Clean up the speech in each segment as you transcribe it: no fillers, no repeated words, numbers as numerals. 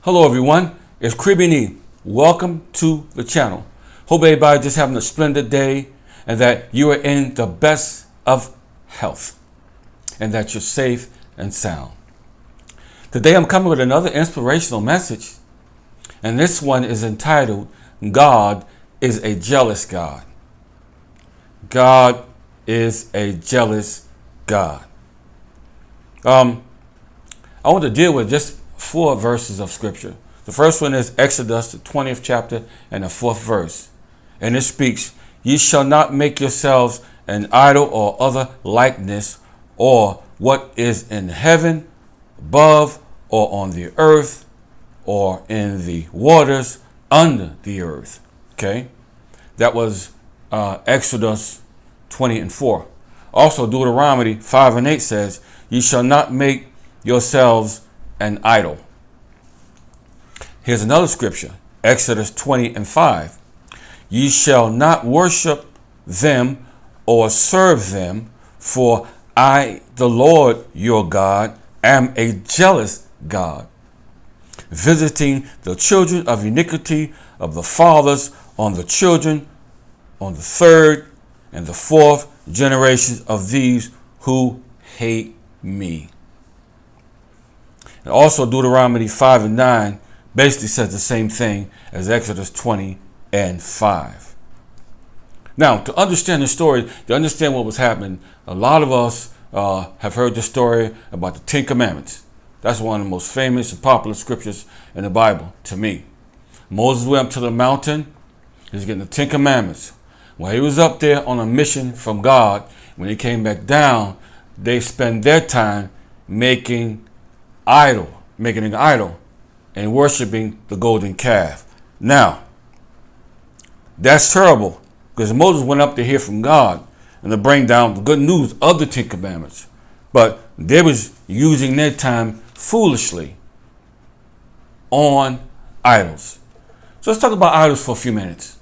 Hello everyone, it's Cribini. Welcome to the channel. Hope everybody just having a splendid day and that you are in the best of health and that you're safe and sound. Today I'm coming with another inspirational message, and this one is entitled, God is a Jealous God. God is a jealous God. I want to deal with just 4 verses of scripture. The first one is Exodus, the 20th chapter and the 4th verse. And it speaks, "Ye shall not make yourselves an idol or other likeness, or what is in heaven above, or on the earth, or in the waters under the earth." Okay. That was Exodus 20 and 4. Also, Deuteronomy 5 and 8 says, "Ye shall not make yourselves an idol." Here's another scripture, Exodus 20 and 5. "Ye shall not worship them or serve them, for I, the Lord your God, am a jealous God, visiting the children of iniquity of the fathers on the children, on the 3rd and the 4th generations of these who hate me." And also Deuteronomy 5 and 9 basically says the same thing as Exodus 20 and 5. Now, to understand the story, to understand what was happening, a lot of us have heard the story about the 10 Commandments. That's one of the most famous and popular scriptures in the Bible to me. Moses went up to the mountain. He was getting the 10 Commandments. While he was up there on a mission from God, when he came back down, they spent their time making an idol and worshiping the golden calf. Now, that's terrible, because Moses went up to hear from God and to bring down the good news of the 10 Commandments. But they was using their time foolishly on idols. So let's talk about idols for a few minutes.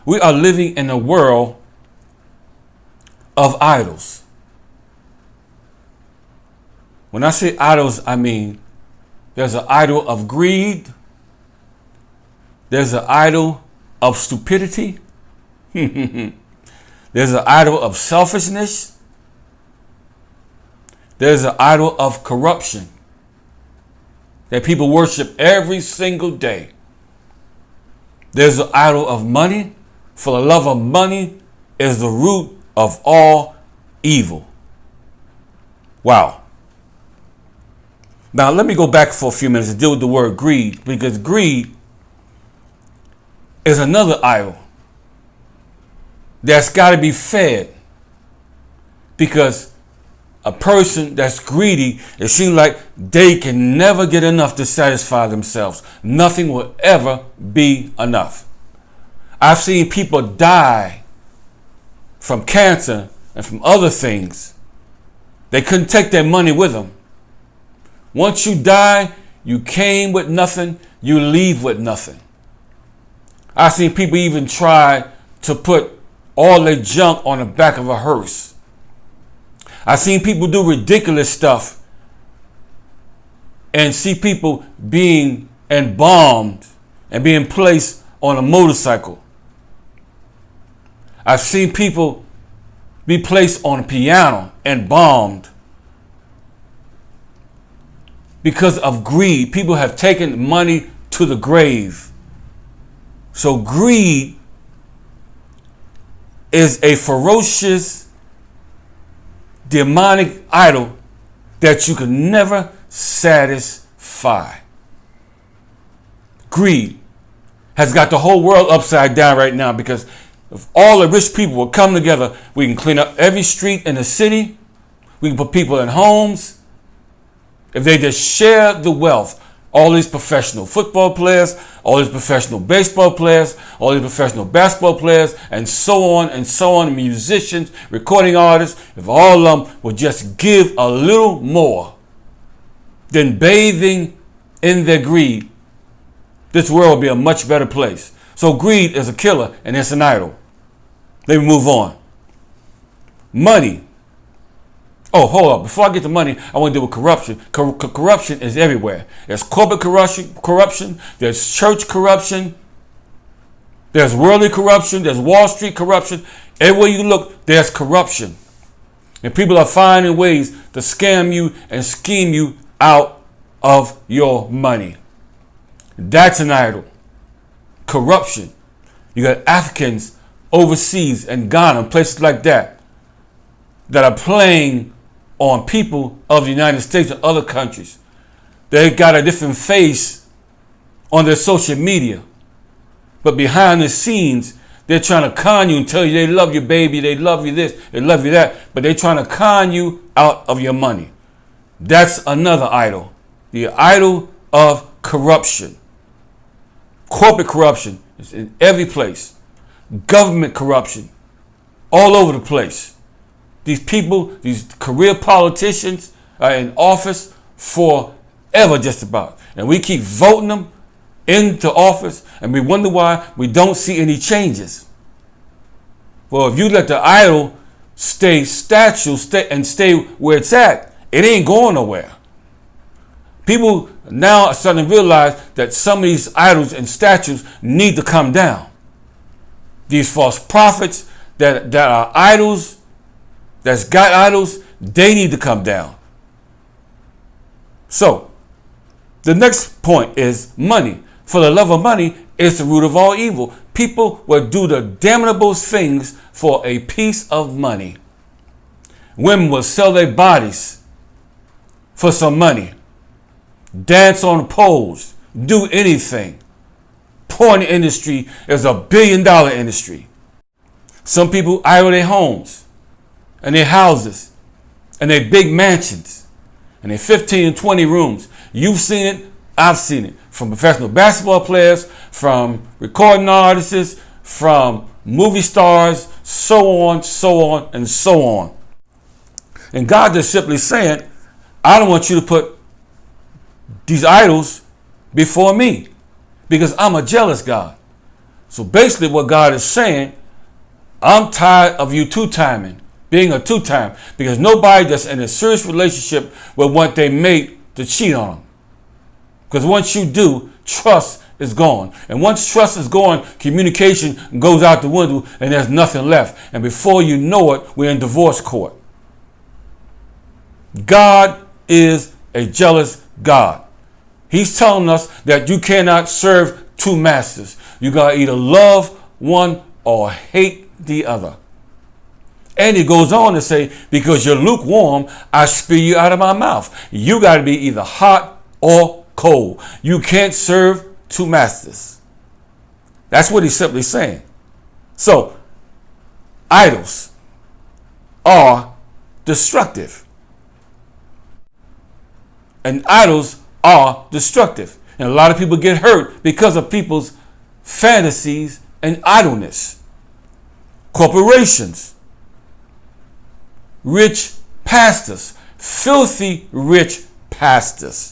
We are living in a world of idols. When I say idols, I mean there's an idol of greed. There's an idol of stupidity. There's an idol of selfishness. There's an idol of corruption that people worship every single day. There's an idol of money, for the love of money is the root of all evil. Wow. Now, let me go back for a few minutes and deal with the word greed, because greed is another idol that's got to be fed. Because a person that's greedy, it seems like they can never get enough to satisfy themselves. Nothing will ever be enough. I've seen people die from cancer and from other things. They couldn't take their money with them. Once you die, you came with nothing, you leave with nothing. I've seen people even try to put all their junk on the back of a hearse. I've seen people do ridiculous stuff and see people being embalmed and being placed on a motorcycle. I've seen people be placed on a piano and bombed because of greed. People have taken money to the grave. So greed is a ferocious, demonic idol that you can never satisfy. Greed has got the whole world upside down right now, because if all the rich people will come together, we can clean up every street in the city. We can put people in homes. If they just share the wealth, all these professional football players, all these professional baseball players, all these professional basketball players, and so on, musicians, recording artists, if all of them would just give a little more than bathing in their greed, this world would be a much better place. So greed is a killer, and it's an idol. Let me move on. Money Oh, hold up. Before I get to money, I want to deal with corruption. Corruption is everywhere. There's corporate corruption. There's church corruption. There's worldly corruption. There's Wall Street corruption. Everywhere you look, there's corruption. And people are finding ways to scam you and scheme you out of your money. That's an idol. Corruption. You got Africans overseas in Ghana and places like that are playing on people of the United States and other countries. They got a different face on their social media. But behind the scenes, they're trying to con you and tell you they love you, baby, they love you this, they love you that. But they're trying to con you out of your money. That's another idol. The idol of corruption. Corporate corruption is in every place. Government corruption all over the place. These people, these career politicians are in office forever just about. And we keep voting them into office and we wonder why we don't see any changes. Well, if you let the idol stay where it's at, it ain't going nowhere. People now are starting to realize that some of these idols and statues need to come down. These false prophets that are idols, that's got idols, they need to come down. So, the next point is money. For the love of money is the root of all evil. People will do the damnable things for a piece of money. Women will sell their bodies for some money. Dance on poles. Do anything. Porn industry is $1 billion industry. Some people idle their homes and their houses and their big mansions and their 15 and 20 rooms. You've seen it. I've seen it. From professional basketball players, from recording artists, from movie stars, so on, and so on. And God is simply saying, I don't want you to put these idols before me because I'm a jealous God. So basically what God is saying, I'm tired of you two-timing, being a two-time, because nobody that's in a serious relationship will want their mate to cheat on them. Because once you do, trust is gone. And once trust is gone, communication goes out the window and there's nothing left. And before you know it, we're in divorce court. God is a jealous God. He's telling us that you cannot serve two masters. You got to either love one or hate the other. And he goes on to say, because you're lukewarm, I spew you out of my mouth. You got to be either hot or cold. You can't serve two masters. That's what he's simply saying. So, idols are destructive. And idols are destructive. And a lot of people get hurt because of people's fantasies and idleness. Corporations, rich pastors, filthy rich pastors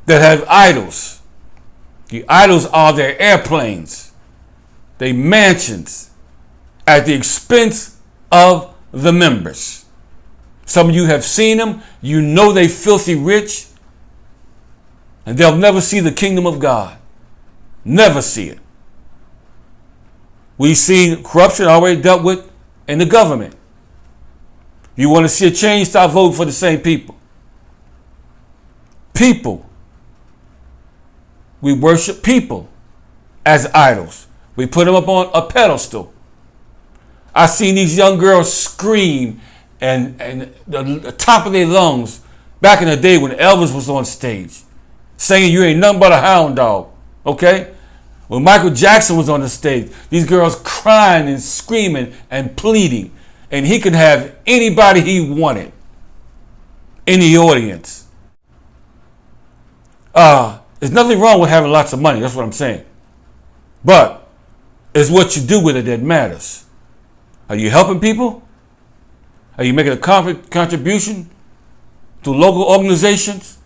that have idols. The idols are their airplanes, their mansions, at the expense of the members. Some of you have seen them. You know they filthy rich. And they'll never see the kingdom of God. Never see it. We've seen corruption already dealt with in the government. You want to see a change, start voting for the same people. People. We worship people as idols. We put them up on a pedestal. I've seen these young girls scream and the top of their lungs back in the day when Elvis was on stage, saying you ain't nothing but a hound dog. Okay? When Michael Jackson was on the stage, these girls crying and screaming and pleading, and he could have anybody he wanted in the audience. There's nothing wrong with having lots of money. That's what I'm saying. But it's what you do with it that matters. Are you helping people? Are you making a contribution to local organizations?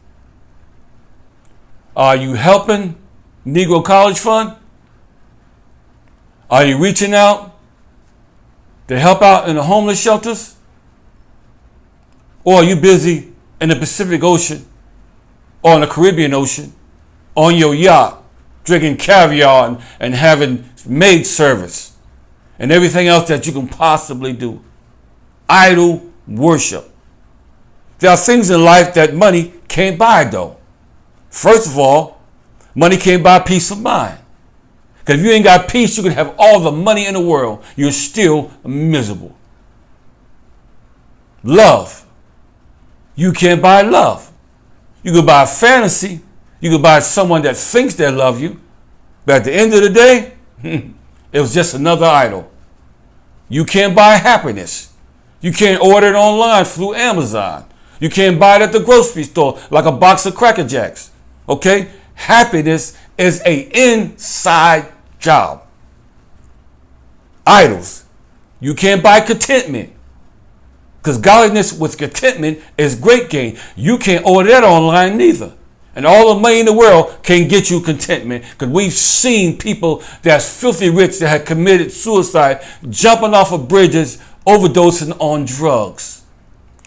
Are you helping Negro College Fund? Are you reaching out to help out in the homeless shelters? Or are you busy in the Pacific Ocean or in the Caribbean Ocean on your yacht, drinking caviar and having maid service and everything else that you can possibly do? Idol worship. There are things in life that money can't buy, though. First of all, money can't buy peace of mind. Because if you ain't got peace, you can have all the money in the world. You're still miserable. Love. You can't buy love. You can buy fantasy. You can buy someone that thinks they love you. But at the end of the day, it was just another idol. You can't buy happiness. You can't order it online through Amazon. You can't buy it at the grocery store like a box of Cracker Jacks. Okay? Happiness is an inside job. Idols. You can't buy contentment. Because godliness with contentment is great gain. You can't order that online neither. And all the money in the world can't get you contentment. Because we've seen people that's filthy rich that had committed suicide, jumping off of bridges, overdosing on drugs.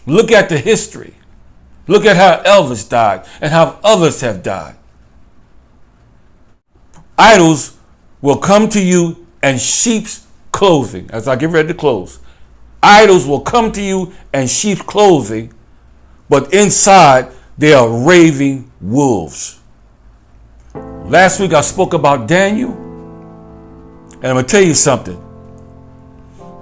Look at the history. Look at how Elvis died and how others have died. Idols will come to you in sheep's clothing. As I get ready to close. Idols will come to you in sheep's clothing, but inside they are raving wolves. Last week I spoke about Daniel, and I'm going to tell you something.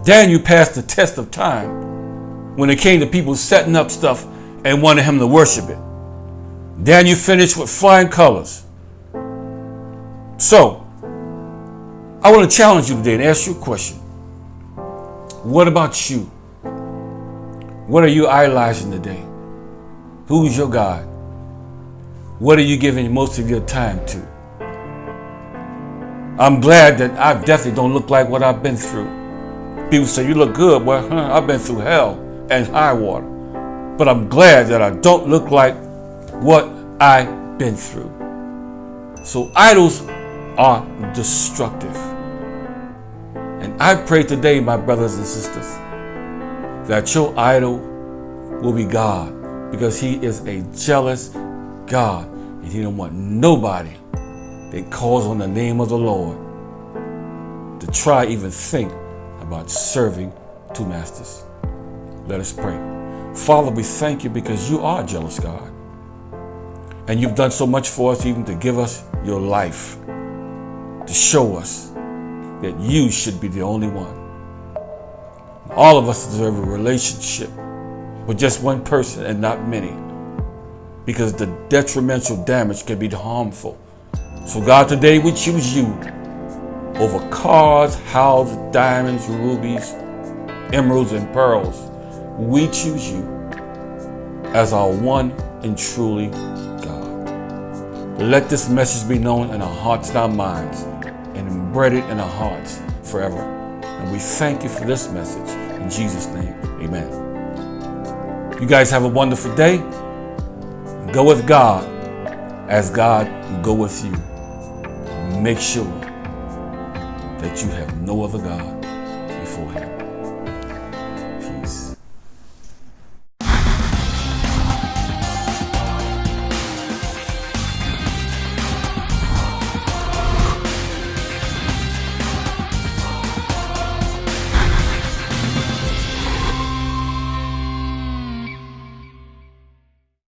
Daniel passed the test of time when it came to people setting up stuff and wanted him to worship it. Daniel finished with flying colors. So, I want to challenge you today and ask you a question. What about you? What are you idolizing today? Who's your God? What are you giving most of your time to? I'm glad that I definitely don't look like what I've been through. People say, you look good. Well, I've been through hell and high water. But I'm glad that I don't look like what I've been through. So idols are destructive. And I pray today, my brothers and sisters, that your idol will be God, because he is a jealous God, and he don't want nobody that calls on the name of the Lord to try even think about serving two masters. Let us pray. Father, we thank you because you are a jealous God, and you've done so much for us, even to give us your life, to show us that you should be the only one. All of us deserve a relationship with just one person and not many, because the detrimental damage can be harmful. So God, today we choose you over cars, houses, diamonds, rubies, emeralds, and pearls. We choose you as our one and truly God. Let this message be known in our hearts and our minds, and embedded in our hearts forever. And we thank you for this message. In Jesus' name, amen. You guys have a wonderful day. Go with God as God go with you. Make sure that you have no other God before him.